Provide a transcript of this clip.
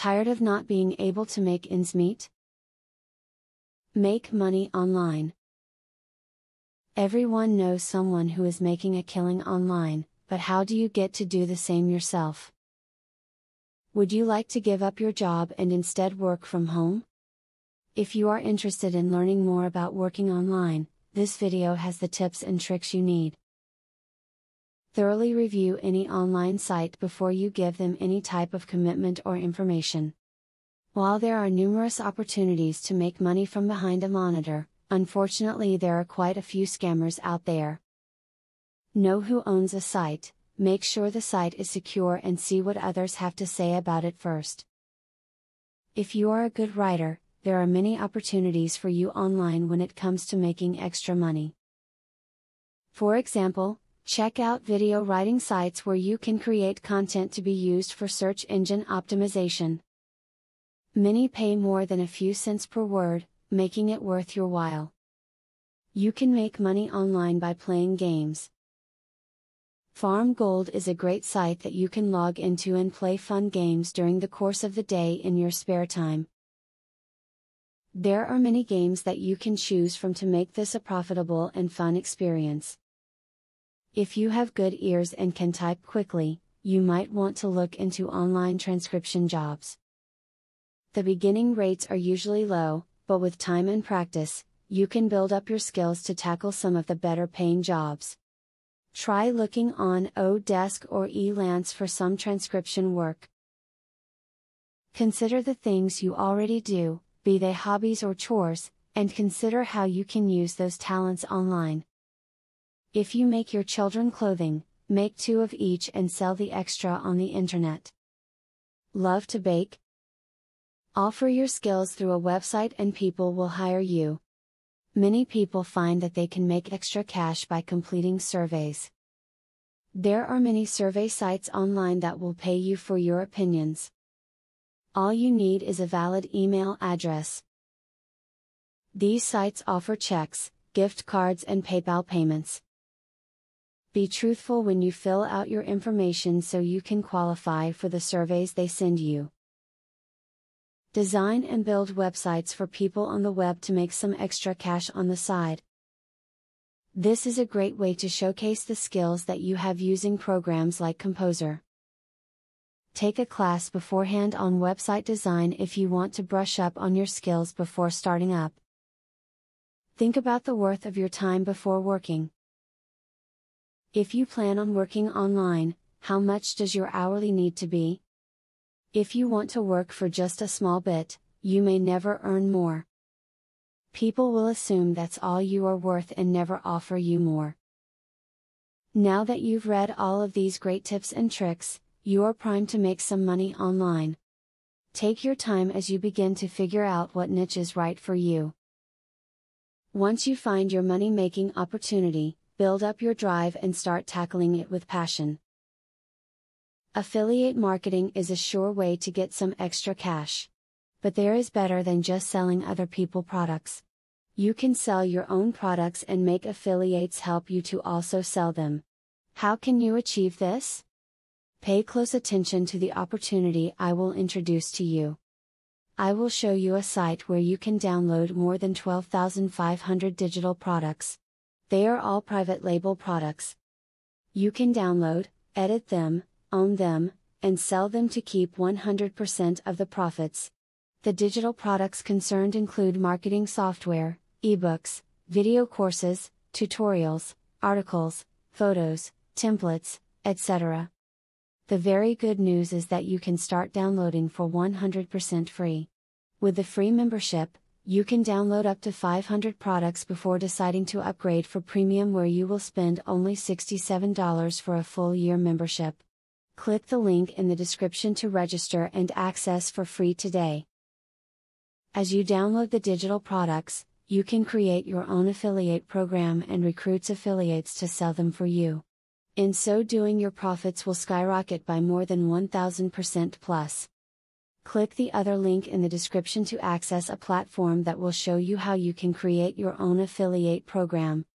Tired of not being able to make ends meet? Make money online. Everyone knows someone who is making a killing online, but how do you get to do the same yourself? Would you like to give up your job and instead work from home? If you are interested in learning more about working online, this video has the tips and tricks you need. Thoroughly review any online site before you give them any type of commitment or information. While there are numerous opportunities to make money from behind a monitor, unfortunately there are quite a few scammers out there. Know who owns a site, make sure the site is secure and see what others have to say about it first. If you are a good writer, there are many opportunities for you online when it comes to making extra money. For example, check out video writing sites where you can create content to be used for search engine optimization. Many pay more than a few cents per word, making it worth your while. You can make money online by playing games. Farm Gold is a great site that you can log into and play fun games during the course of the day in your spare time. There are many games that you can choose from to make this a profitable and fun experience. If you have good ears and can type quickly, you might want to look into online transcription jobs. The beginning rates are usually low, but with time and practice, you can build up your skills to tackle some of the better paying jobs. Try looking on Odesk or Elance for some transcription work. Consider the things you already do, be they hobbies or chores, and consider how you can use those talents online. If you make your children clothing, make 2 of each and sell the extra on the internet. Love to bake? Offer your skills through a website and people will hire you. Many people find that they can make extra cash by completing surveys. There are many survey sites online that will pay you for your opinions. All you need is a valid email address. These sites offer checks, gift cards and PayPal payments. Be truthful when you fill out your information so you can qualify for the surveys they send you. Design and build websites for people on the web to make some extra cash on the side. This is a great way to showcase the skills that you have using programs like Composer. Take a class beforehand on website design if you want to brush up on your skills before starting up. Think about the worth of your time before working. If you plan on working online, how much does your hourly need to be? If you want to work for just a small bit, you may never earn more. People will assume that's all you are worth and never offer you more. Now that you've read all of these great tips and tricks, you are primed to make some money online. Take your time as you begin to figure out what niche is right for you. Once you find your money-making opportunity, build up your drive and start tackling it with passion. Affiliate marketing is a sure way to get some extra cash. But there is better than just selling other people's products. You can sell your own products and make affiliates help you to also sell them. How can you achieve this? Pay close attention to the opportunity I will introduce to you. I will show you a site where you can download more than 12,500 digital products. They are all private label products. You can download, edit them, own them, and sell them to keep 100% of the profits. The digital products concerned include marketing software, ebooks, video courses, tutorials, articles, photos, templates, etc. The very good news is that you can start downloading for 100% free. With the free membership, you can download up to 500 products before deciding to upgrade for premium, where you will spend only $67 for a full year membership. Click the link in the description to register and access for free today. As you download the digital products, you can create your own affiliate program and recruit affiliates to sell them for you. In so doing, your profits will skyrocket by more than 1000% plus. Click the other link in the description to access a platform that will show you how you can create your own affiliate program.